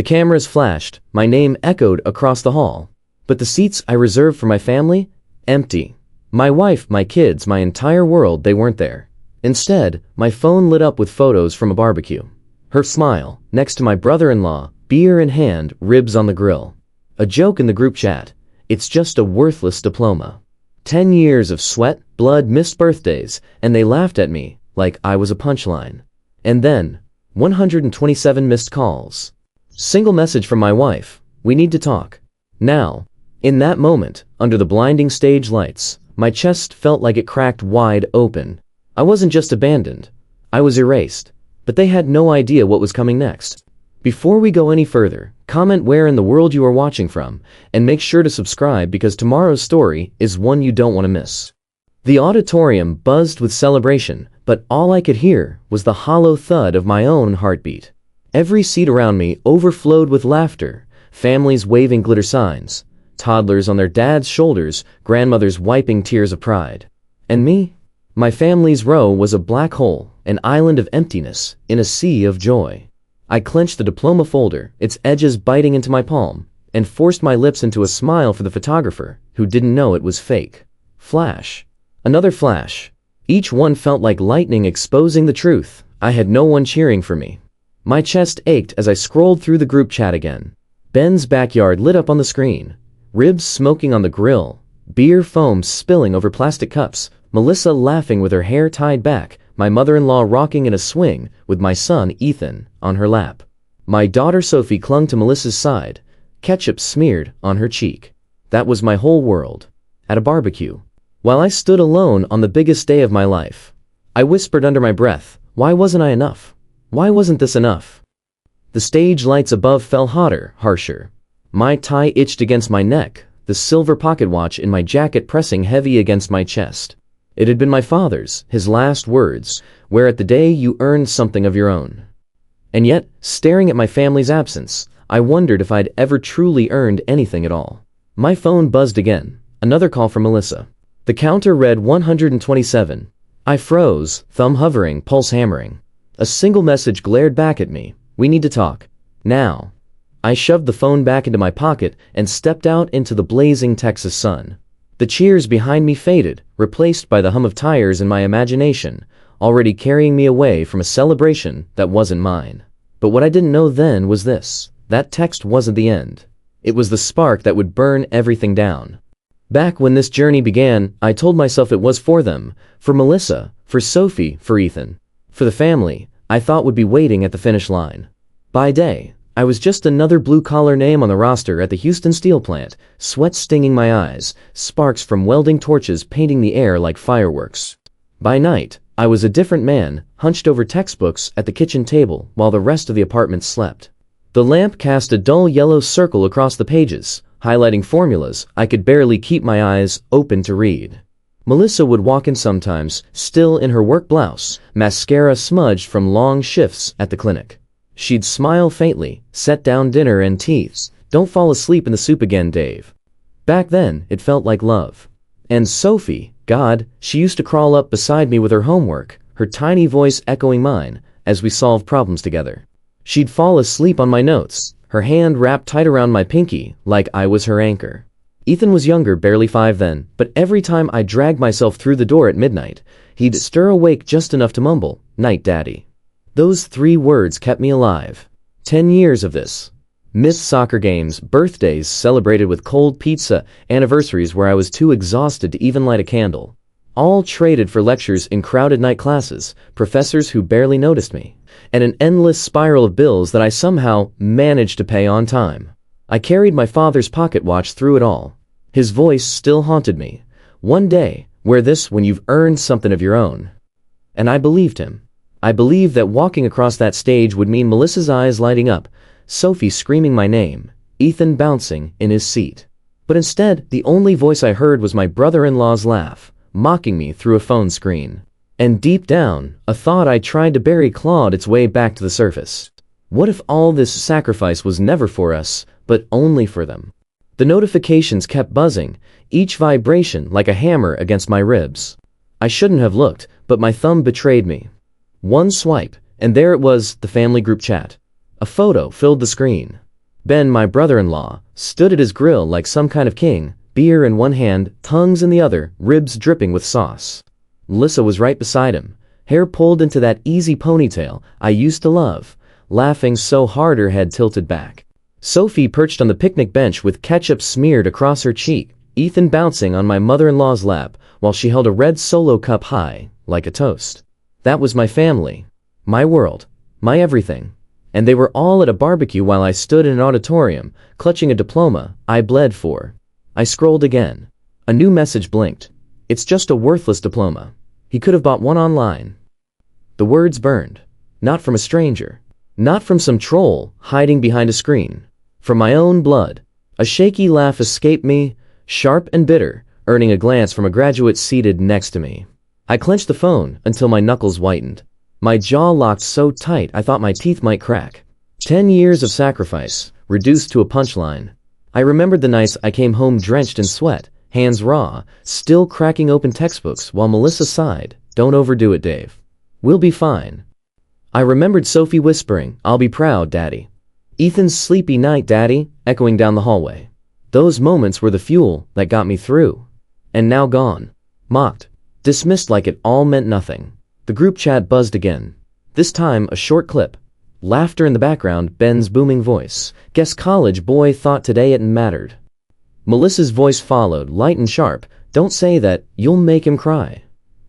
The cameras flashed, my name echoed across the hall. But the seats I reserved for my family? Empty. My wife, my kids, my entire world, they weren't there. Instead, my phone lit up with photos from a barbecue. Her smile, next to my brother-in-law, beer in hand, ribs on the grill. A joke in the group chat. It's just a worthless diploma. 10 years of sweat, blood, missed birthdays, and they laughed at me like I was a punchline. And then, 127 missed calls. Single message from my wife. We need to talk. Now. In that moment, under the blinding stage lights, my chest felt like it cracked wide open. I wasn't just abandoned. I was erased. But they had no idea what was coming next. Before we go any further, comment where in the world you are watching from, and make sure to subscribe because tomorrow's story is one you don't want to miss. The auditorium buzzed with celebration, but all I could hear was the hollow thud of my own heartbeat. Every seat around me overflowed with laughter, families waving glitter signs, toddlers on their dads' shoulders, grandmothers wiping tears of pride. And me? My family's row was a black hole, an island of emptiness, in a sea of joy. I clenched the diploma folder, its edges biting into my palm, and forced my lips into a smile for the photographer, who didn't know it was fake. Flash. Another flash. Each one felt like lightning exposing the truth. I had no one cheering for me. My chest ached as I scrolled through the group chat again. Ben's backyard lit up on the screen. Ribs smoking on the grill. Beer foam spilling over plastic cups. Melissa laughing with her hair tied back. My mother-in-law rocking in a swing with my son, Ethan, on her lap. My daughter Sophie clung to Melissa's side, ketchup smeared on her cheek. That was my whole world. At a barbecue. While I stood alone on the biggest day of my life, I whispered under my breath, why wasn't I enough? Why wasn't this enough? The stage lights above fell hotter, harsher. My tie itched against my neck, the silver pocket watch in my jacket pressing heavy against my chest. It had been my father's, his last words, where at the day you earned something of your own. And yet, staring at my family's absence, I wondered if I'd ever truly earned anything at all. My phone buzzed again, another call from Melissa. The counter read 127. I froze, thumb hovering, pulse hammering. A single message glared back at me. We need to talk. Now. I shoved the phone back into my pocket and stepped out into the blazing Texas sun. The cheers behind me faded, replaced by the hum of tires in my imagination, already carrying me away from a celebration that wasn't mine. But what I didn't know then was this. That text wasn't the end. It was the spark that would burn everything down. Back when this journey began, I told myself it was for them, for Melissa, for Sophie, for Ethan, for the family I thought would be waiting at the finish line. By day, I was just another blue-collar name on the roster at the Houston steel plant, sweat stinging my eyes, sparks from welding torches painting the air like fireworks. By night, I was a different man, hunched over textbooks at the kitchen table while the rest of the apartment slept. The lamp cast a dull yellow circle across the pages, highlighting formulas I could barely keep my eyes open to read. Melissa would walk in sometimes, still in her work blouse, mascara smudged from long shifts at the clinic. She'd smile faintly, set down dinner and tease. Don't fall asleep in the soup again, Dave. Back then, it felt like love. And Sophie, God, she used to crawl up beside me with her homework, her tiny voice echoing mine, as we solved problems together. She'd fall asleep on my notes, her hand wrapped tight around my pinky, like I was her anchor. Ethan was younger, barely 5 then, but every time I dragged myself through the door at midnight, he'd stir awake just enough to mumble, "Night, Daddy." Those 3 words kept me alive. 10 years of this. Missed soccer games, birthdays celebrated with cold pizza, anniversaries where I was too exhausted to even light a candle. All traded for lectures in crowded night classes, professors who barely noticed me, and an endless spiral of bills that I somehow managed to pay on time. I carried my father's pocket watch through it all. His voice still haunted me. One day, wear this when you've earned something of your own. And I believed him. I believed that walking across that stage would mean Melissa's eyes lighting up, Sophie screaming my name, Ethan bouncing in his seat. But instead, the only voice I heard was my brother-in-law's laugh, mocking me through a phone screen. And deep down, a thought I tried to bury clawed its way back to the surface. What if all this sacrifice was never for us, but only for them? The notifications kept buzzing, each vibration like a hammer against my ribs. I shouldn't have looked, but my thumb betrayed me. One swipe, and there it was, the family group chat. A photo filled the screen. Ben, my brother-in-law, stood at his grill like some kind of king, beer in one hand, tongues in the other, ribs dripping with sauce. Melissa was right beside him, hair pulled into that easy ponytail I used to love, laughing so hard her head tilted back. Sophie perched on the picnic bench with ketchup smeared across her cheek, Ethan bouncing on my mother-in-law's lap while she held a red Solo cup high, like a toast. That was my family, my world, my everything. And they were all at a barbecue while I stood in an auditorium, clutching a diploma I bled for. I scrolled again. A new message blinked. It's just a worthless diploma. He could have bought one online. The words burned. Not from a stranger. Not from some troll hiding behind a screen. From my own blood. A shaky laugh escaped me, sharp and bitter, earning a glance from a graduate seated next to me. I clenched the phone until my knuckles whitened. My jaw locked so tight I thought my teeth might crack. 10 years of sacrifice, reduced to a punchline. I remembered the nights I came home drenched in sweat, hands raw, still cracking open textbooks while Melissa sighed, "Don't overdo it, Dave. We'll be fine." I remembered Sophie whispering, "I'll be proud, Daddy." Ethan's "Sleepy night, Daddy," echoing down the hallway. Those moments were the fuel that got me through. And now gone. Mocked. Dismissed like it all meant nothing. The group chat buzzed again. This time a short clip. Laughter in the background, Ben's booming voice. "Guess college boy thought today it mattered." Melissa's voice followed, light and sharp. "Don't say that, you'll make him cry."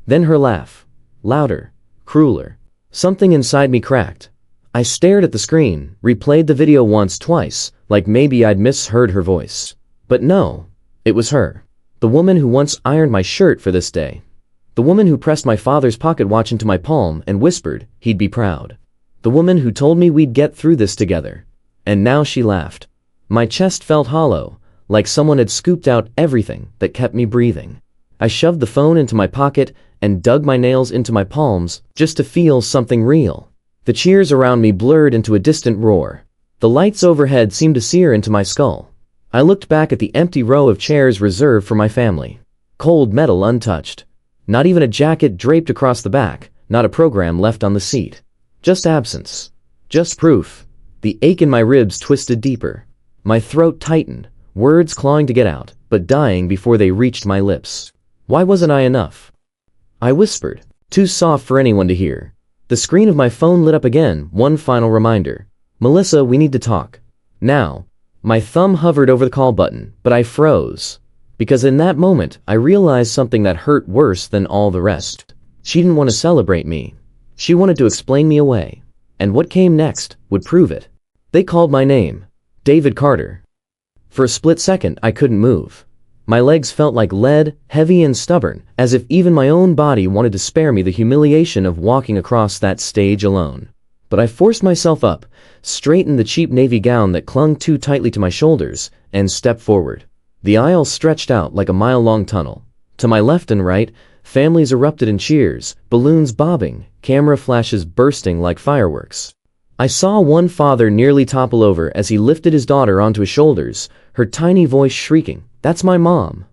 Then her laugh. Louder. Crueler. Something inside me cracked. I stared at the screen, replayed the video once, twice, like maybe I'd misheard her voice. But no, it was her. The woman who once ironed my shirt for this day. The woman who pressed my father's pocket watch into my palm and whispered he'd be proud. The woman who told me we'd get through this together. And now she laughed. My chest felt hollow, like someone had scooped out everything that kept me breathing. I shoved the phone into my pocket and dug my nails into my palms just to feel something real. The cheers around me blurred into a distant roar. The lights overhead seemed to sear into my skull. I looked back at the empty row of chairs reserved for my family. Cold metal untouched. Not even a jacket draped across the back, not a program left on the seat. Just absence. Just proof. The ache in my ribs twisted deeper. My throat tightened, words clawing to get out, but dying before they reached my lips. Why wasn't I enough? I whispered, too soft for anyone to hear. The screen of my phone lit up again, one final reminder. "Melissa, we need to talk. Now." My thumb hovered over the call button, but I froze. Because in that moment, I realized something that hurt worse than all the rest. She didn't want to celebrate me. She wanted to explain me away. And what came next would prove it. They called my name. David Carter. For a split second, I couldn't move. My legs felt like lead, heavy and stubborn, as if even my own body wanted to spare me the humiliation of walking across that stage alone. But I forced myself up, straightened the cheap navy gown that clung too tightly to my shoulders, and stepped forward. The aisle stretched out like a mile-long tunnel. To my left and right, families erupted in cheers, balloons bobbing, camera flashes bursting like fireworks. I saw one father nearly topple over as he lifted his daughter onto his shoulders, her tiny voice shrieking, "That's my mom."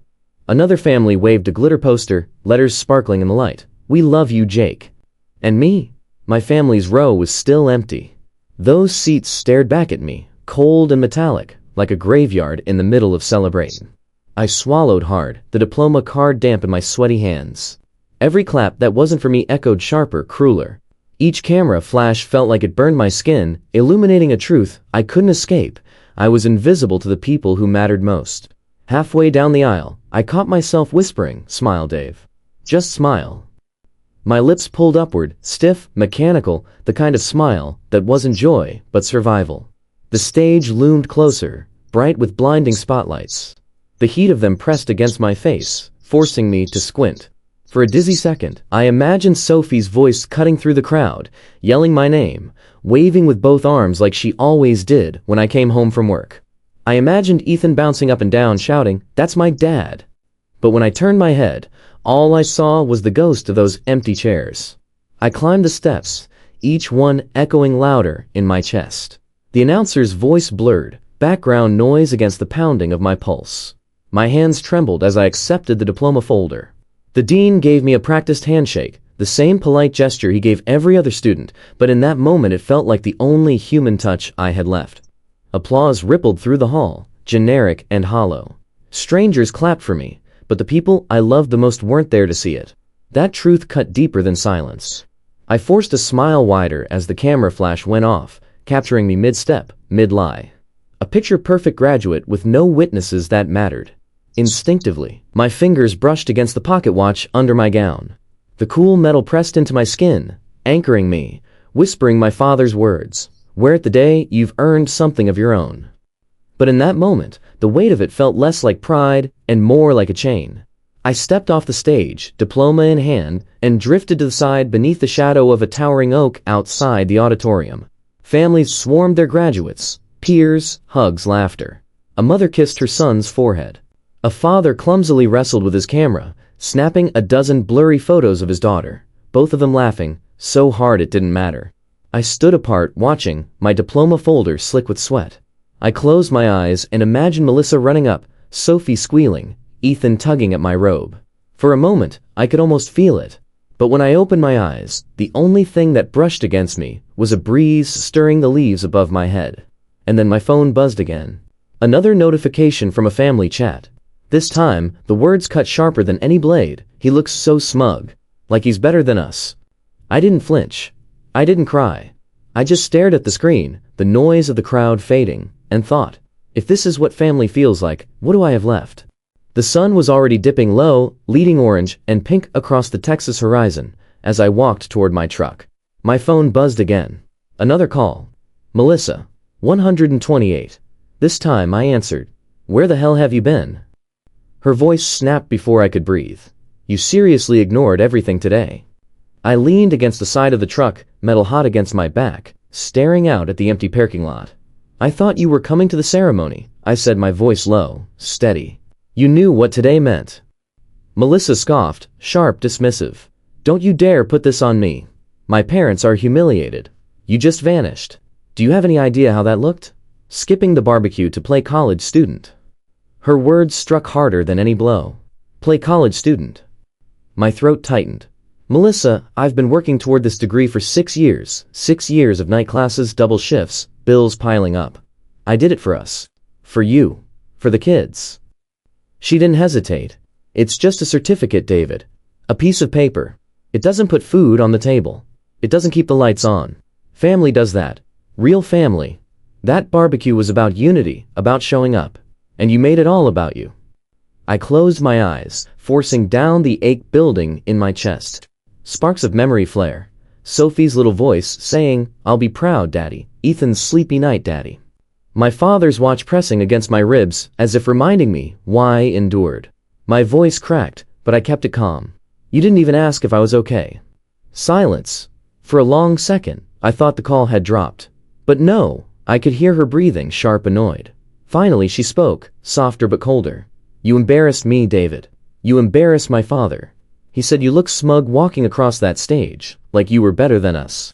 Another family waved a glitter poster, letters sparkling in the light. "We love you, Jake." And me? My family's row was still empty. Those seats stared back at me, cold and metallic, like a graveyard in the middle of celebration. I swallowed hard, the diploma card damp in my sweaty hands. Every clap that wasn't for me echoed sharper, crueler. Each camera flash felt like it burned my skin, illuminating a truth I couldn't escape. I was invisible to the people who mattered most. Halfway down the aisle, I caught myself whispering, "Smile, Dave. Just smile." My lips pulled upward, stiff, mechanical, the kind of smile that wasn't joy, but survival. The stage loomed closer, bright with blinding spotlights. The heat of them pressed against my face, forcing me to squint. For a dizzy second, I imagined Sophie's voice cutting through the crowd, yelling my name, waving with both arms like she always did when I came home from work. I imagined Ethan bouncing up and down, shouting, "That's my dad." But when I turned my head, all I saw was the ghost of those empty chairs. I climbed the steps, each one echoing louder in my chest. The announcer's voice blurred, background noise against the pounding of my pulse. My hands trembled as I accepted the diploma folder. The dean gave me a practiced handshake, the same polite gesture he gave every other student, but in that moment it felt like the only human touch I had left. Applause rippled through the hall, generic and hollow. Strangers clapped for me, but the people I loved the most weren't there to see it. That truth cut deeper than silence. I forced a smile wider as the camera flash went off, capturing me mid-step, mid-lie. A picture-perfect graduate with no witnesses that mattered. Instinctively, my fingers brushed against the pocket watch under my gown. The cool metal pressed into my skin, anchoring me, whispering my father's words. Wear it the day you've earned something of your own. But in that moment, the weight of it felt less like pride and more like a chain. I stepped off the stage, diploma in hand, and drifted to the side beneath the shadow of a towering oak outside the auditorium. Families swarmed their graduates, peers, hugs, laughter. A mother kissed her son's forehead. A father clumsily wrestled with his camera, snapping a dozen blurry photos of his daughter, both of them laughing, so hard it didn't matter. I stood apart, watching, my diploma folder slick with sweat. I closed my eyes and imagined Melissa running up, Sophie squealing, Ethan tugging at my robe. For a moment, I could almost feel it. But when I opened my eyes, the only thing that brushed against me was a breeze stirring the leaves above my head. And then my phone buzzed again. Another notification from a family chat. This time, the words cut sharper than any blade. He looks so smug. Like he's better than us. I didn't flinch. I didn't cry. I just stared at the screen, the noise of the crowd fading, and thought, if this is what family feels like, what do I have left? The sun was already dipping low, leading orange and pink across the Texas horizon, as I walked toward my truck. My phone buzzed again. Another call. Melissa, 128. This time I answered, where the hell have you been? Her voice snapped before I could breathe. You seriously ignored everything today. I leaned against the side of the truck, metal hot against my back, staring out at the empty parking lot. I thought you were coming to the ceremony, I said, my voice low, steady. You knew what today meant. Melissa scoffed, sharp, dismissive. Don't you dare put this on me. My parents are humiliated. You just vanished. Do you have any idea how that looked? Skipping the barbecue to play college student. Her words struck harder than any blow. Play college student. My throat tightened. Melissa, I've been working toward this degree for 6 years. 6 years of night classes, double shifts, bills piling up. I did it for us. For you. For the kids. She didn't hesitate. It's just a certificate, David. A piece of paper. It doesn't put food on the table. It doesn't keep the lights on. Family does that. Real family. That barbecue was about unity, about showing up. And you made it all about you. I closed my eyes, forcing down the ache building in my chest. Sparks of memory flare. Sophie's little voice saying, I'll be proud, Daddy. Ethan's sleepy night, Daddy. My father's watch pressing against my ribs, as if reminding me why I endured. My voice cracked, but I kept it calm. You didn't even ask if I was okay. Silence. For a long second, I thought the call had dropped. But no, I could hear her breathing, sharp, annoyed. Finally, she spoke, softer but colder. You embarrassed me, David. You embarrassed my father. He said you look smug walking across that stage, like you were better than us.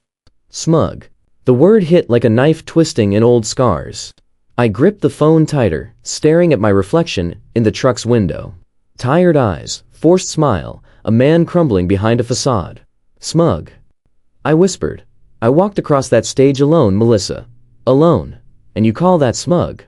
Smug. The word hit like a knife twisting in old scars. I gripped the phone tighter, staring at my reflection in the truck's window. Tired eyes, forced smile, a man crumbling behind a facade. Smug. I whispered. I walked across that stage alone, Melissa. Alone. And you call that smug?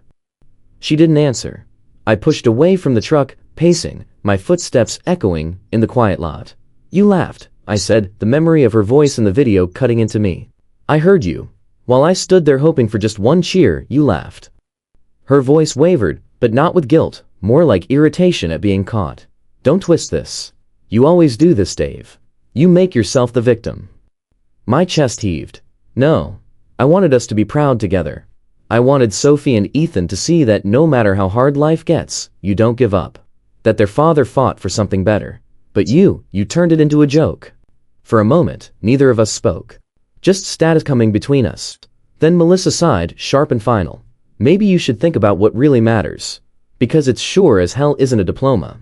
She didn't answer. I pushed away from the truck, pacing, my footsteps echoing in the quiet lot. You laughed, I said, the memory of her voice in the video cutting into me. I heard you. While I stood there hoping for just one cheer, you laughed. Her voice wavered, but not with guilt, more like irritation at being caught. Don't twist this. You always do this, Dave. You make yourself the victim. My chest heaved. No. I wanted us to be proud together. I wanted Sophie and Ethan to see that no matter how hard life gets, you don't give up. That their father fought for something better. But you turned it into a joke. For a moment, neither of us spoke. Just status coming between us. Then Melissa sighed, sharp and final. Maybe you should think about what really matters. Because it's sure as hell isn't a diploma.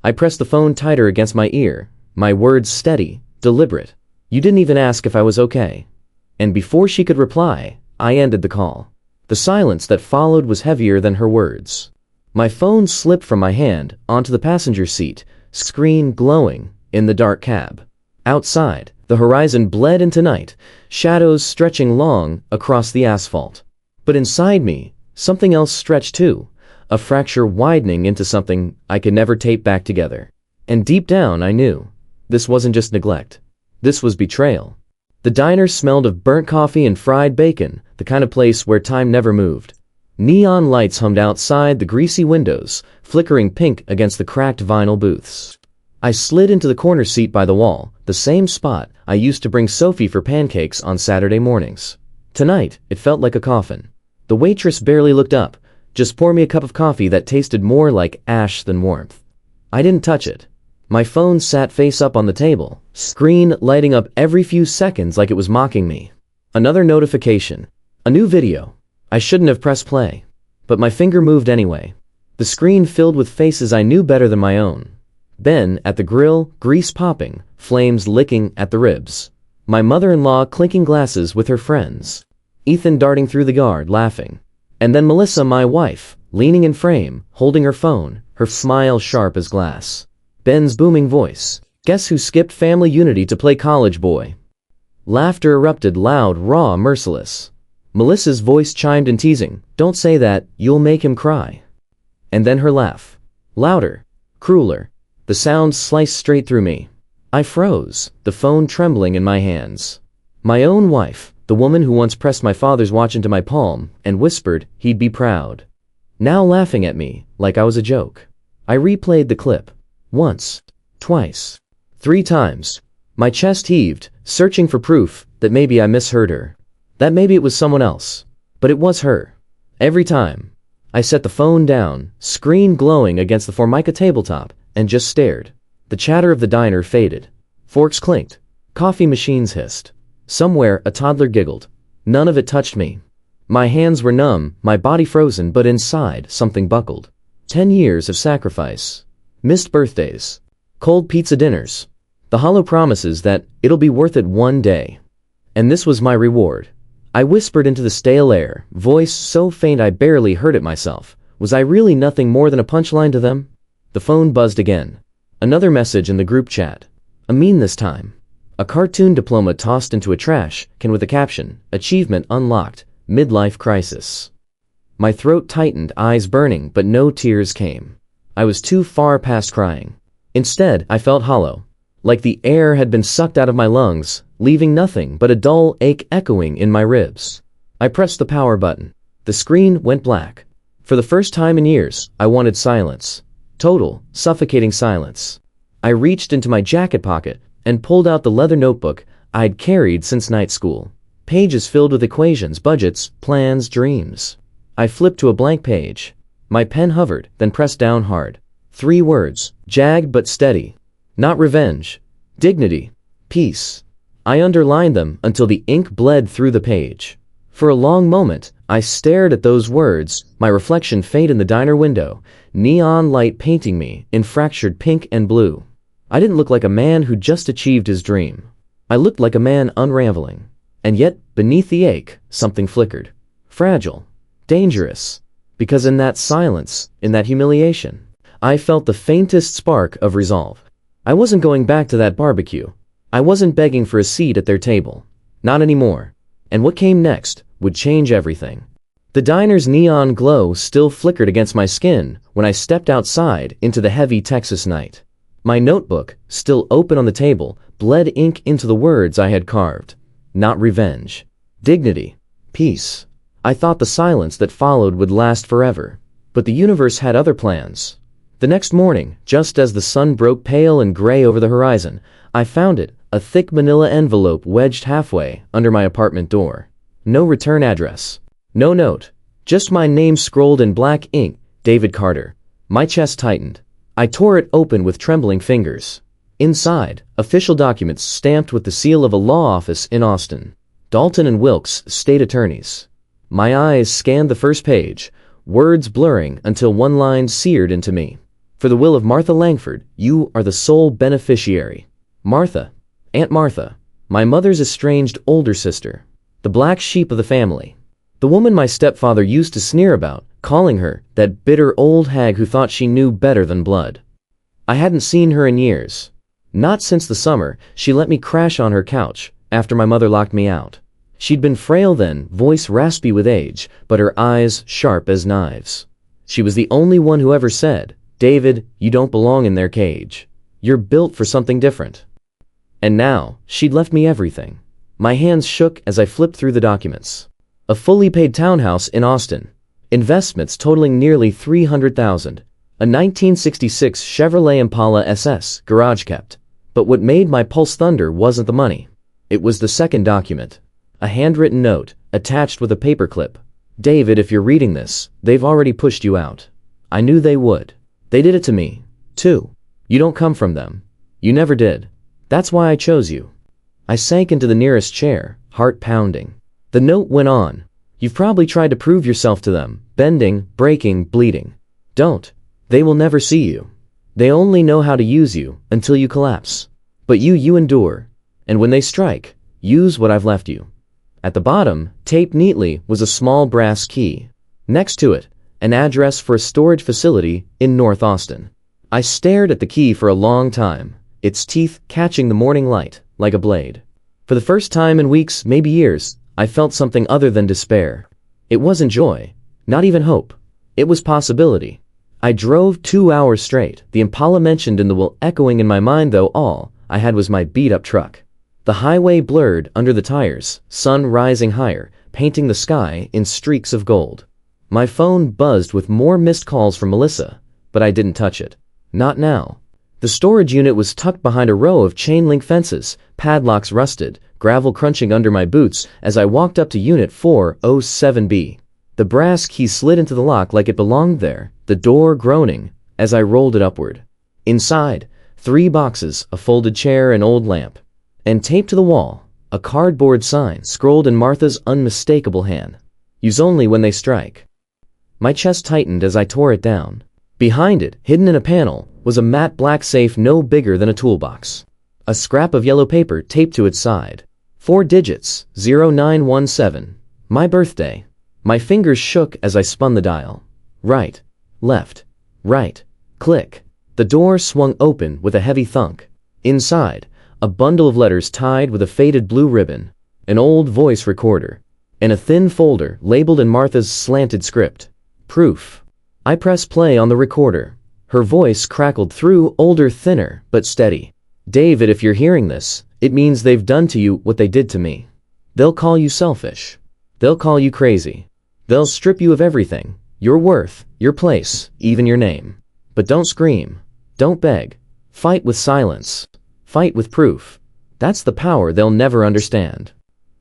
I pressed the phone tighter against my ear, my words steady, deliberate. You didn't even ask if I was okay. And before she could reply, I ended the call. The silence that followed was heavier than her words. My phone slipped from my hand onto the passenger seat, screen glowing in the dark cab. Outside, the horizon bled into night, shadows stretching long across the asphalt. But inside me, something else stretched too, a fracture widening into something I could never tape back together. And deep down I knew, this wasn't just neglect. This was betrayal. The diner smelled of burnt coffee and fried bacon, the kind of place where time never moved. Neon lights hummed outside the greasy windows, flickering pink against the cracked vinyl booths. I slid into the corner seat by the wall, the same spot I used to bring Sophie for pancakes on Saturday mornings. Tonight, it felt like a coffin. The waitress barely looked up, just poured me a cup of coffee that tasted more like ash than warmth. I didn't touch it. My phone sat face up on the table, screen lighting up every few seconds like it was mocking me. Another notification. A new video. I shouldn't have pressed play. But my finger moved anyway. The screen filled with faces I knew better than my own. Ben at the grill, grease popping, flames licking at the ribs. My mother-in-law clinking glasses with her friends. Ethan darting through the yard, laughing. And then Melissa, my wife, leaning in frame, holding her phone, her smile sharp as glass. Ben's booming voice. Guess who skipped family unity to play college boy? Laughter erupted, loud, raw, merciless. Melissa's voice chimed in teasing. Don't say that, you'll make him cry. And then her laugh. Louder, crueler. The sound sliced straight through me. I froze, the phone trembling in my hands. My own wife, the woman who once pressed my father's watch into my palm and whispered he'd be proud. Now laughing at me like I was a joke. I replayed the clip. Once, twice, 3 times. My chest heaved, searching for proof that maybe I misheard her. That maybe it was someone else. But it was her. Every time. I set the phone down, screen glowing against the Formica tabletop, and just stared. The chatter of the diner faded. Forks clinked. Coffee machines hissed. Somewhere a toddler giggled. None of it touched me. My hands were numb, my body frozen, but inside something buckled. 10 years of sacrifice. Missed birthdays. Cold pizza dinners. The hollow promises that it'll be worth it one day. And this was my reward. I whispered into the stale air, voice so faint I barely heard it myself. Was I really nothing more than a punchline to them? The phone buzzed again. Another message in the group chat. A meme this time. A cartoon diploma tossed into a trash can with the caption, Achievement unlocked, midlife crisis. My throat tightened, eyes burning, but no tears came. I was too far past crying. Instead, I felt hollow. Like the air had been sucked out of my lungs, leaving nothing but a dull ache echoing in my ribs. I pressed the power button. The screen went black. For the first time in years, I wanted silence. Total, suffocating silence. I reached into my jacket pocket and pulled out the leather notebook I'd carried since night school. Pages filled with equations, budgets, plans, dreams. I flipped to a blank page. My pen hovered, then pressed down hard. 3 words, jagged but steady. Not revenge. Dignity. Peace. I underlined them until the ink bled through the page. For a long moment, I stared at those words, my reflection faint in the diner window, neon light painting me in fractured pink and blue. I didn't look like a man who just achieved his dream. I looked like a man unraveling. And yet, beneath the ache, something flickered. Fragile. Dangerous. Because in that silence, in that humiliation, I felt the faintest spark of resolve. I wasn't going back to that barbecue. I wasn't begging for a seat at their table. Not anymore. And what came next would change everything. The diner's neon glow still flickered against my skin when I stepped outside into the heavy Texas night. My notebook, still open on the table, bled ink into the words I had carved. Not revenge. Dignity. Peace. I thought the silence that followed would last forever. But the universe had other plans. The next morning, just as the sun broke pale and gray over the horizon, I found it, a thick manila envelope wedged halfway under my apartment door. No return address. No note. Just my name scrolled in black ink, David Carter. My chest tightened. I tore it open with trembling fingers. Inside, official documents stamped with the seal of a law office in Austin. Dalton and Wilkes, state attorneys. My eyes scanned the first page, words blurring until one line seared into me. For the will of Martha Langford, you are the sole beneficiary. Martha. Aunt Martha. My mother's estranged older sister. The black sheep of the family. The woman my stepfather used to sneer about, calling her that bitter old hag who thought she knew better than blood. I hadn't seen her in years. Not since the summer she let me crash on her couch after my mother locked me out. She'd been frail then, voice raspy with age, but her eyes sharp as knives. She was the only one who ever said, "David, you don't belong in their cage. You're built for something different." And now, she'd left me everything. My hands shook as I flipped through the documents. A fully paid townhouse in Austin. Investments totaling nearly $300,000. A 1966 Chevrolet Impala SS, garage kept. But what made my pulse thunder wasn't the money. It was the second document. A handwritten note, attached with a paperclip. "David, if you're reading this, they've already pushed you out. I knew they would. They did it to me, too. You don't come from them. You never did. That's why I chose you." I sank into the nearest chair, heart pounding. The note went on. "You've probably tried to prove yourself to them, bending, breaking, bleeding. Don't. They will never see you. They only know how to use you until you collapse. But you endure. And when they strike, use what I've left you." At the bottom, taped neatly, was a small brass key. Next to it, an address for a storage facility in North Austin. I stared at the key for a long time, its teeth catching the morning light like a blade. For the first time in weeks, maybe years, I felt something other than despair. It wasn't joy, not even hope. It was possibility. I drove 2 hours straight, the Impala mentioned in the will echoing in my mind, though all I had was my beat-up truck. The highway blurred under the tires, sun rising higher, painting the sky in streaks of gold. My phone buzzed with more missed calls from Melissa, but I didn't touch it. Not now. The storage unit was tucked behind a row of chain-link fences, padlocks rusted, gravel crunching under my boots as I walked up to Unit 407B. The brass key slid into the lock like it belonged there, the door groaning as I rolled it upward. Inside, 3 boxes, a folded chair, an old lamp. And taped to the wall, a cardboard sign scrolled in Martha's unmistakable hand. "Use only when they strike." My chest tightened as I tore it down. Behind it, hidden in a panel, was a matte black safe no bigger than a toolbox. A scrap of yellow paper taped to its side. 4 digits, 0917. My birthday. My fingers shook as I spun the dial. Right, left, right, click. The door swung open with a heavy thunk. Inside, a bundle of letters tied with a faded blue ribbon, an old voice recorder, and a thin folder labeled in Martha's slanted script. Proof. I pressed play on the recorder. Her voice crackled through, older, thinner, but steady. "David, if you're hearing this, it means they've done to you what they did to me. They'll call you selfish. They'll call you crazy. They'll strip you of everything, your worth, your place, even your name. But don't scream. Don't beg. Fight with silence. Fight with proof. That's the power they'll never understand."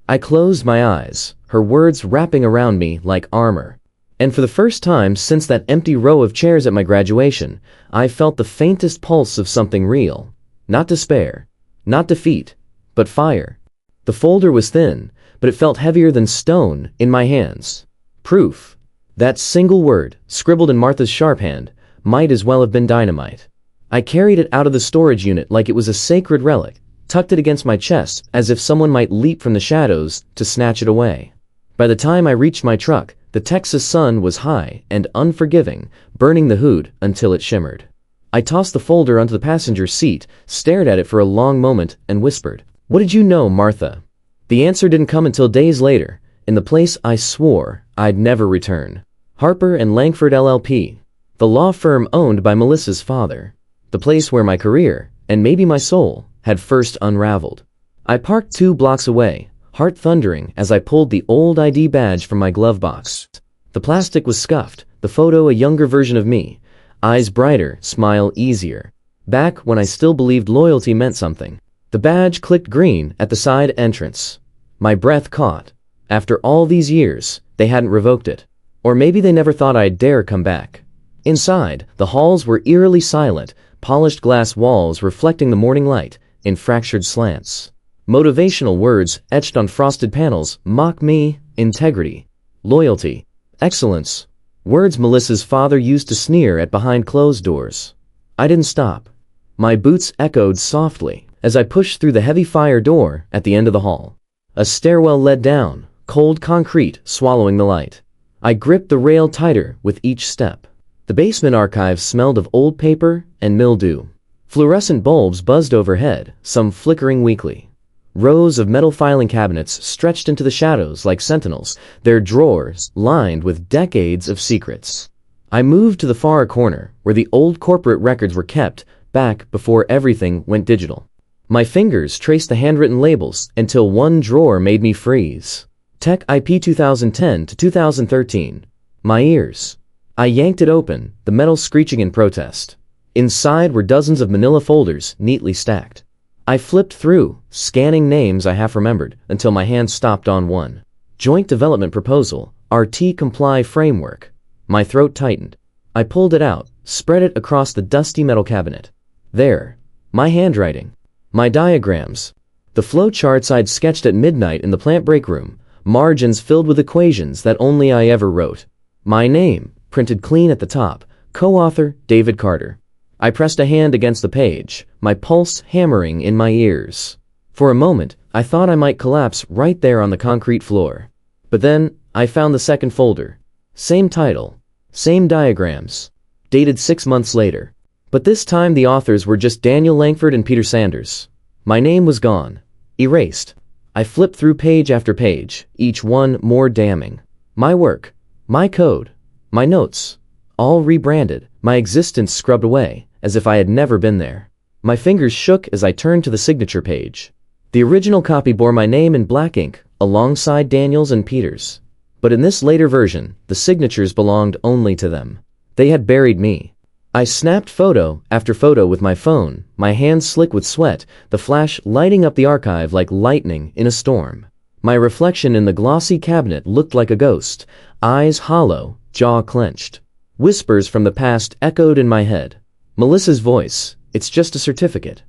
I closed my eyes, her words wrapping around me like armor. And for the first time since that empty row of chairs at my graduation, I felt the faintest pulse of something real. Not despair, not defeat, but fire. The folder was thin, but it felt heavier than stone in my hands. Proof. That single word, scribbled in Martha's sharp hand, might as well have been dynamite. I carried it out of the storage unit like it was a sacred relic, tucked it against my chest as if someone might leap from the shadows to snatch it away. By the time I reached my truck, the Texas sun was high and unforgiving, burning the hood until it shimmered. I tossed the folder onto the passenger seat, stared at it for a long moment, and whispered, "What did you know, Martha?" The answer didn't come until days later, in the place I swore I'd never return. Harper and Langford LLP, the law firm owned by Melissa's father. The place where my career, and maybe my soul, had first unraveled. I parked 2 blocks away, heart thundering as I pulled the old ID badge from my glove box. The plastic was scuffed, the photo a younger version of me, eyes brighter, smile easier. Back when I still believed loyalty meant something. The badge clicked green at the side entrance. My breath caught. After all these years, they hadn't revoked it. Or maybe they never thought I'd dare come back. Inside, the halls were eerily silent, polished glass walls reflecting the morning light in fractured slants. Motivational words etched on frosted panels mock me, integrity, loyalty, excellence. Words Melissa's father used to sneer at behind closed doors. I didn't stop. My boots echoed softly as I pushed through the heavy fire door at the end of the hall. A stairwell led down, cold concrete swallowing the light. I gripped the rail tighter with each step. The basement archive smelled of old paper and mildew. Fluorescent bulbs buzzed overhead, some flickering weakly. Rows of metal filing cabinets stretched into the shadows like sentinels, their drawers lined with decades of secrets. I moved to the far corner, where the old corporate records were kept, back before everything went digital. My fingers traced the handwritten labels until one drawer made me freeze. Tech IP 2010 to 2013. My ears. I yanked it open, the metal screeching in protest. Inside were dozens of manila folders, neatly stacked. I flipped through, scanning names I half remembered, until my hand stopped on one. Joint Development Proposal, RT Comply Framework. My throat tightened. I pulled it out, spread it across the dusty metal cabinet. There. My handwriting. My diagrams. The flow charts I'd sketched at midnight in the plant break room, margins filled with equations that only I ever wrote. My name, printed clean at the top, co-author David Carter. I pressed a hand against the page, my pulse hammering in my ears. For a moment, I thought I might collapse right there on the concrete floor. But then, I found the second folder. Same title, same diagrams, dated 6 months later. But this time the authors were just Daniel Langford and Peter Sanders. My name was gone, erased. I flipped through page after page, each one more damning. My work, my code, my notes, all rebranded, my existence scrubbed away, as if I had never been there. My fingers shook as I turned to the signature page. The original copy bore my name in black ink, alongside Daniel's and Peter's. But in this later version, the signatures belonged only to them. They had buried me. I snapped photo after photo with my phone, my hands slick with sweat, the flash lighting up the archive like lightning in a storm. My reflection in the glossy cabinet looked like a ghost, eyes hollow, jaw clenched. Whispers from the past echoed in my head. Melissa's voice, "It's just a certificate."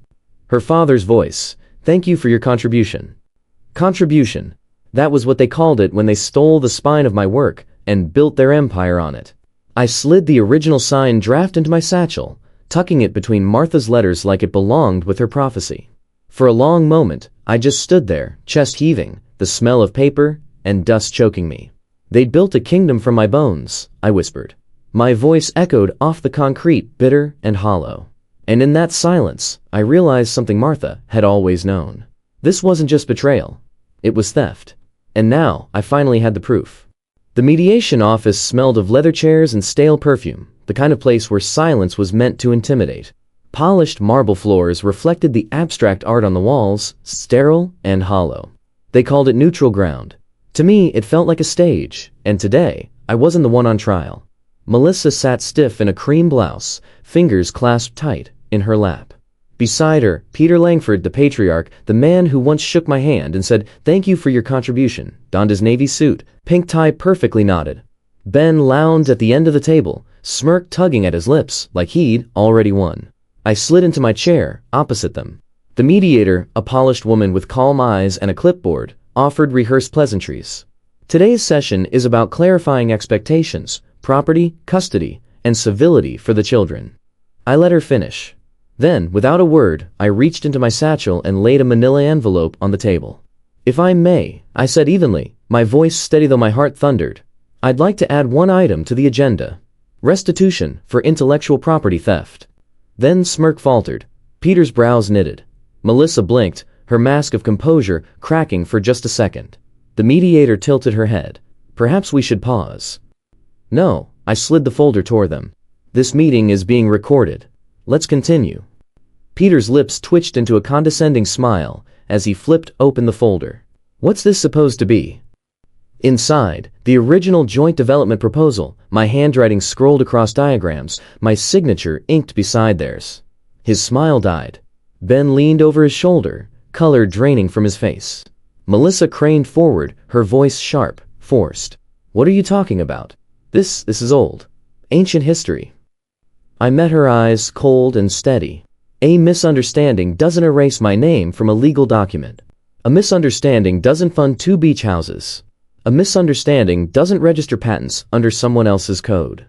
Her father's voice, "Thank you for your contribution." Contribution. That was what they called it when they stole the spine of my work and built their empire on it. I slid the original signed draft into my satchel, tucking it between Martha's letters like it belonged with her prophecy. For a long moment, I just stood there, chest heaving, the smell of paper and dust choking me. "They'd built a kingdom from my bones," I whispered. My voice echoed off the concrete, bitter and hollow. And in that silence, I realized something Martha had always known. This wasn't just betrayal. It was theft. And now, I finally had the proof. The mediation office smelled of leather chairs and stale perfume, the kind of place where silence was meant to intimidate. Polished marble floors reflected the abstract art on the walls, sterile and hollow. They called it neutral ground. To me, it felt like a stage, and today, I wasn't the one on trial. Melissa sat stiff in a cream blouse, fingers clasped tight, in her lap. Beside her, Peter Langford, the patriarch, the man who once shook my hand and said, "Thank you for your contribution," donned his navy suit, pink tie perfectly knotted. Ben lounged at the end of the table, smirk tugging at his lips, like he'd already won. I slid into my chair, opposite them. The mediator, a polished woman with calm eyes and a clipboard, offered rehearsed pleasantries. Today's session is about clarifying expectations, property, custody, and civility for the children. I let her finish. Then, without a word, I reached into my satchel and laid a manila envelope on the table. "If I may," I said evenly, my voice steady though my heart thundered, "I'd like to add one item to the agenda. Restitution for intellectual property theft." Then smirk faltered. Peter's brows knitted. Melissa blinked, her mask of composure cracking for just a second. The mediator tilted her head. "Perhaps we should pause." "No," I slid the folder toward them. "This meeting is being recorded. Let's continue." Peter's lips twitched into a condescending smile as he flipped open the folder. "What's this supposed to be?" Inside, the original joint development proposal, my handwriting scrolled across diagrams, my signature inked beside theirs. His smile died. Ben leaned over his shoulder, color draining from his face. Melissa craned forward, her voice sharp, forced. "What are you talking about? This is old. Ancient history." I met her eyes, cold and steady. A misunderstanding doesn't erase my name from a legal document. A misunderstanding doesn't fund 2 beach houses. A misunderstanding doesn't register patents under someone else's code.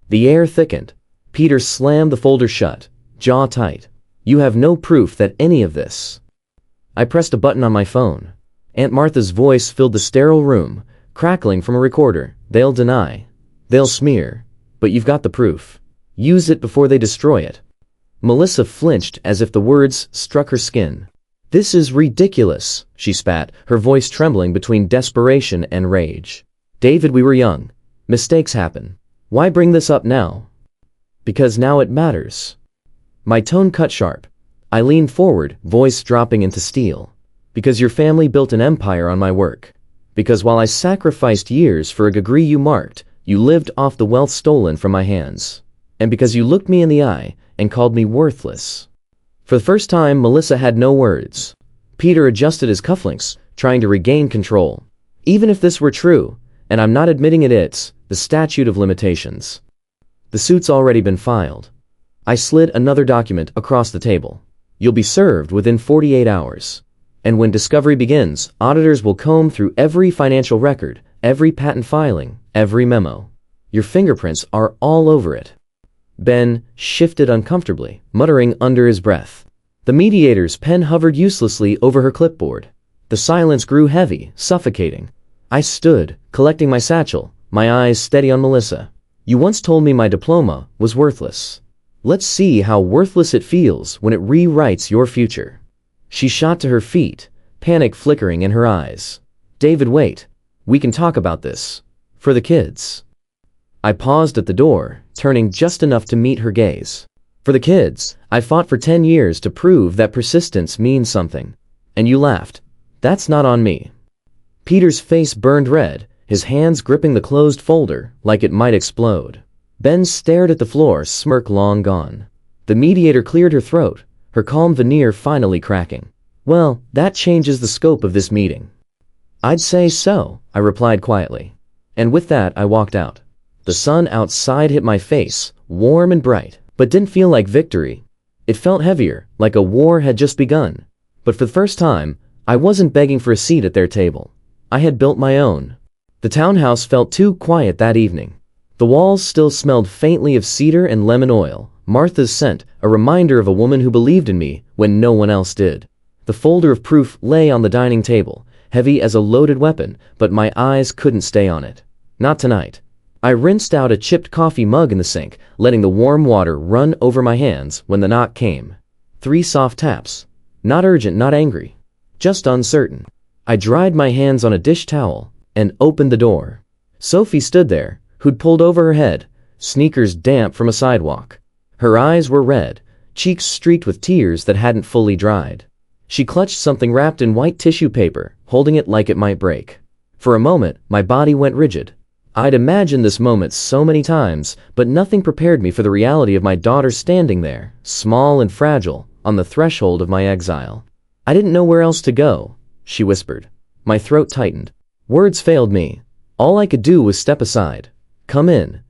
The air thickened. Peter slammed the folder shut, jaw tight. "You have no proof that any of this." I pressed a button on my phone. Aunt Martha's voice filled the sterile room, crackling from a recorder. "They'll deny. They'll smear. But you've got the proof. Use it before they destroy it." Melissa flinched as if the words struck her skin. This is ridiculous, she spat, her voice trembling between desperation and rage. David, we were young. Mistakes happen. Why bring this up now? Because now it matters. My tone cut sharp. I leaned forward, voice dropping into steel. Because your family built an empire on my work. Because while I sacrificed years for a degree you marked, you lived off the wealth stolen from my hands. And because you looked me in the eye and called me worthless. For the first time, Melissa had no words. Peter adjusted his cufflinks, trying to regain control. Even if this were true, and I'm not admitting it's the statute of limitations. The suit's already been filed. I slid another document across the table. You'll be served within 48 hours. And when discovery begins, auditors will comb through every financial record, every patent filing, every memo. Your fingerprints are all over it. Ben shifted uncomfortably, muttering under his breath. The mediator's pen hovered uselessly over her clipboard. The silence grew heavy, suffocating. I stood, collecting my satchel, my eyes steady on Melissa. You once told me my diploma was worthless. Let's see how worthless it feels when it rewrites your future. She shot to her feet, panic flickering in her eyes. David, wait. We can talk about this. For the kids. I paused at the door, turning just enough to meet her gaze. For the kids, I fought for 10 years to prove that persistence means something. And you laughed. That's not on me. Peter's face burned red, his hands gripping the closed folder like it might explode. Ben stared at the floor, smirk long gone. The mediator cleared her throat, her calm veneer finally cracking. Well, that changes the scope of this meeting. I'd say so, I replied quietly. And with that, I walked out. The sun outside hit my face, warm and bright, but didn't feel like victory. It felt heavier, like a war had just begun. But for the first time, I wasn't begging for a seat at their table. I had built my own. The townhouse felt too quiet that evening. The walls still smelled faintly of cedar and lemon oil, Martha's scent, a reminder of a woman who believed in me when no one else did. The folder of proof lay on the dining table, heavy as a loaded weapon, but my eyes couldn't stay on it. Not tonight. I rinsed out a chipped coffee mug in the sink, letting the warm water run over my hands when the knock came. 3 soft taps. Not urgent, not angry. Just uncertain. I dried my hands on a dish towel and opened the door. Sophie stood there, who'd pulled over her head, sneakers damp from a sidewalk. Her eyes were red, cheeks streaked with tears that hadn't fully dried. She clutched something wrapped in white tissue paper, holding it like it might break. For a moment, my body went rigid. I'd imagined this moment so many times, but nothing prepared me for the reality of my daughter standing there, small and fragile, on the threshold of my exile. I didn't know where else to go, she whispered. My throat tightened. Words failed me. All I could do was step aside. Come in.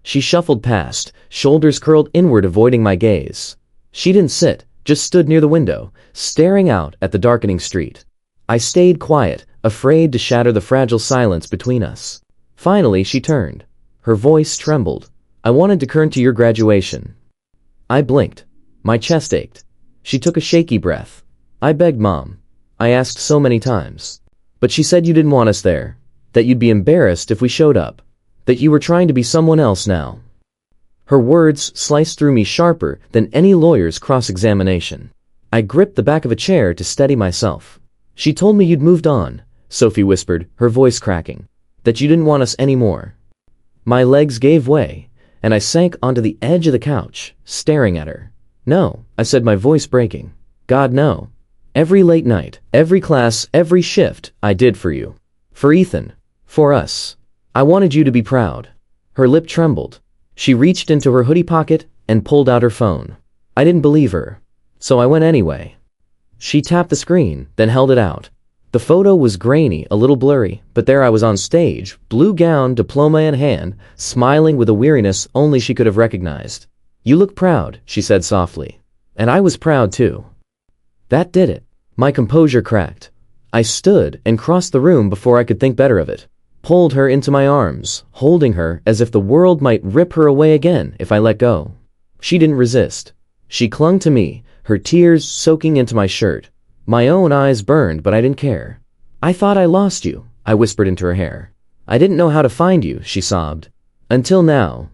She shuffled past, shoulders curled inward, avoiding my gaze. She didn't sit, just stood near the window, staring out at the darkening street. I stayed quiet, afraid to shatter the fragile silence between us. Finally, she turned. Her voice trembled. I wanted to come to your graduation. I blinked. My chest ached. She took a shaky breath. I begged Mom. I asked so many times. But she said you didn't want us there. That you'd be embarrassed if we showed up. That you were trying to be someone else now. Her words sliced through me sharper than any lawyer's cross-examination. I gripped the back of a chair to steady myself. She told me you'd moved on, Sophie whispered, her voice cracking. That you didn't want us anymore. My legs gave way, and I sank onto the edge of the couch, staring at her. No, I said, my voice breaking. God, no. Every late night, every class, every shift, I did for you. For Ethan. For us. I wanted you to be proud. Her lip trembled. She reached into her hoodie pocket and pulled out her phone. I didn't believe her, so I went anyway. She tapped the screen, then held it out. The photo was grainy, a little blurry, but there I was on stage, blue gown, diploma in hand, smiling with a weariness only she could have recognized. You look proud, she said softly. And I was proud too. That did it. My composure cracked. I stood and crossed the room before I could think better of it. Pulled her into my arms, holding her as if the world might rip her away again if I let go. She didn't resist. She clung to me, her tears soaking into my shirt. My own eyes burned, but I didn't care. I thought I lost you, I whispered into her hair. I didn't know how to find you, she sobbed. Until now.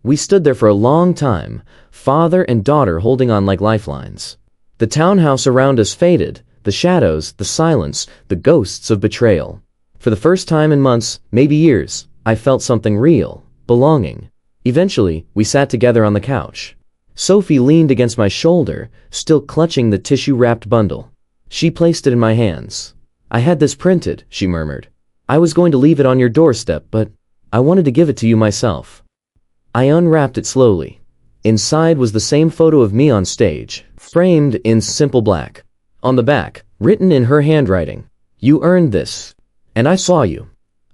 We stood there for a long time, father and daughter holding on like lifelines. The townhouse around us faded, the shadows, the silence, the ghosts of betrayal. For the first time in months, maybe years, I felt something real, belonging. Eventually, we sat together on the couch. Sophie leaned against my shoulder, still clutching the tissue-wrapped bundle. She placed it in my hands. "I had this printed," she murmured. "I was going to leave it on your doorstep, but I wanted to give it to you myself." I unwrapped it slowly. Inside was the same photo of me on stage, framed in simple black. On the back, written in her handwriting, "You earned this. And I saw you."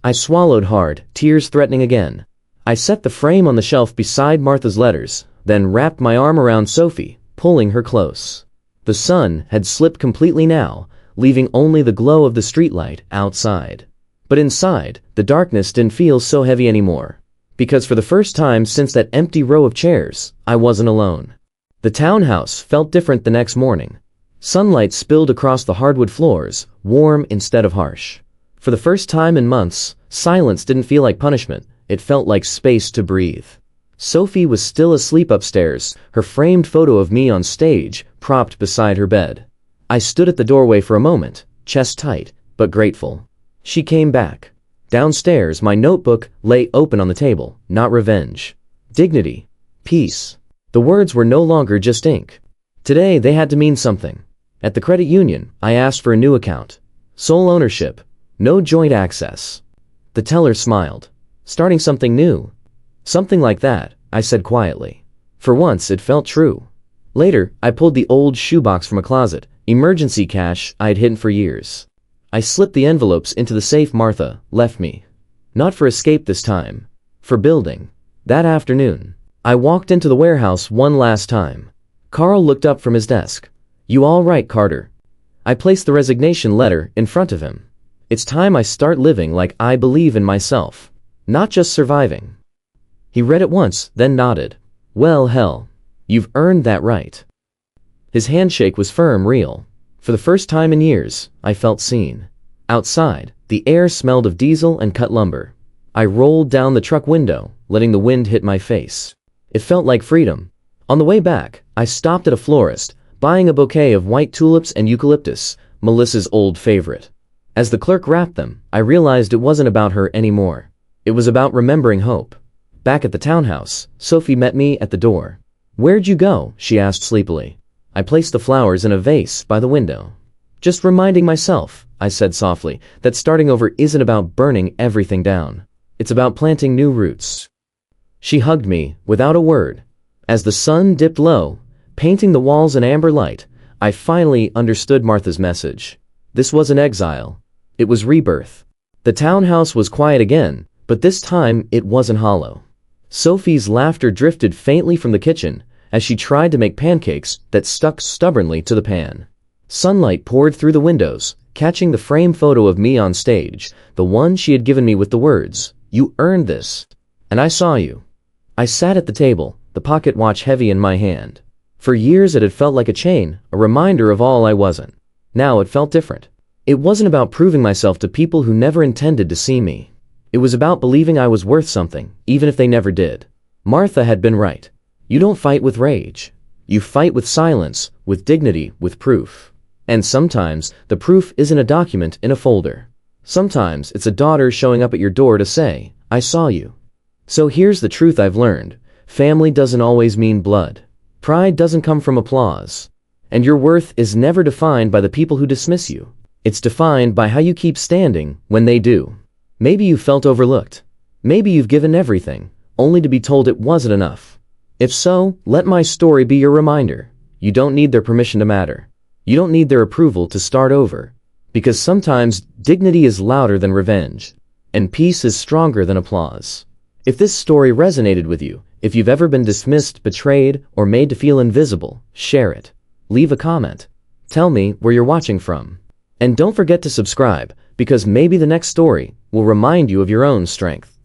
I swallowed hard, tears threatening again. I set the frame on the shelf beside Martha's letters, then wrapped my arm around Sophie, pulling her close. The sun had slipped completely now, leaving only the glow of the streetlight outside. But inside, the darkness didn't feel so heavy anymore. Because for the first time since that empty row of chairs, I wasn't alone. The townhouse felt different the next morning. Sunlight spilled across the hardwood floors, warm instead of harsh. For the first time in months, silence didn't feel like punishment, it felt like space to breathe. Sophie was still asleep upstairs, her framed photo of me on stage, propped beside her bed. I stood at the doorway for a moment, chest tight, but grateful. She came back. Downstairs, my notebook lay open on the table, not revenge. Dignity. Peace. The words were no longer just ink. Today, they had to mean something. At the credit union, I asked for a new account. Sole ownership. No joint access. The teller smiled. "Starting something new." "Something like that," I said quietly. For once, it felt true. Later, I pulled the old shoebox from a closet, emergency cash I had hidden for years. I slipped the envelopes into the safe Martha left me. Not for escape this time. For building. That afternoon, I walked into the warehouse one last time. Carl looked up from his desk. "You all right, Carter?" I placed the resignation letter in front of him. "It's time I start living like I believe in myself. Not just surviving." He read it once, then nodded. "Well, hell. You've earned that right." His handshake was firm, real. For the first time in years, I felt seen. Outside, the air smelled of diesel and cut lumber. I rolled down the truck window, letting the wind hit my face. It felt like freedom. On the way back, I stopped at a florist, buying a bouquet of white tulips and eucalyptus, Melissa's old favorite. As the clerk wrapped them, I realized it wasn't about her anymore. It was about remembering hope. Back at the townhouse, Sophie met me at the door. "Where'd you go?" she asked sleepily. I placed the flowers in a vase by the window. "Just reminding myself," I said softly, "that starting over isn't about burning everything down. It's about planting new roots." She hugged me, without a word. As the sun dipped low, painting the walls in amber light, I finally understood Martha's message. This wasn't exile. It was rebirth. The townhouse was quiet again, but this time it wasn't hollow. Sophie's laughter drifted faintly from the kitchen as she tried to make pancakes that stuck stubbornly to the pan. Sunlight poured through the windows, catching the frame photo of me on stage, the one she had given me with the words, "You earned this." And I saw you. I sat at the table, the pocket watch heavy in my hand. For years it had felt like a chain, a reminder of all I wasn't. Now it felt different. It wasn't about proving myself to people who never intended to see me. It was about believing I was worth something, even if they never did. Martha had been right. You don't fight with rage. You fight with silence, with dignity, with proof. And sometimes, the proof isn't a document in a folder. Sometimes, it's a daughter showing up at your door to say, "I saw you." So here's the truth I've learned. Family doesn't always mean blood. Pride doesn't come from applause. And your worth is never defined by the people who dismiss you. It's defined by how you keep standing when they do. Maybe you felt overlooked. Maybe you've given everything, only to be told it wasn't enough. If so, let my story be your reminder. You don't need their permission to matter. You don't need their approval to start over. Because sometimes dignity is louder than revenge, and peace is stronger than applause. If this story resonated with you, if you've ever been dismissed, betrayed, or made to feel invisible, share it. Leave a comment. Tell me where you're watching from. And don't forget to subscribe, because maybe the next story will remind you of your own strength.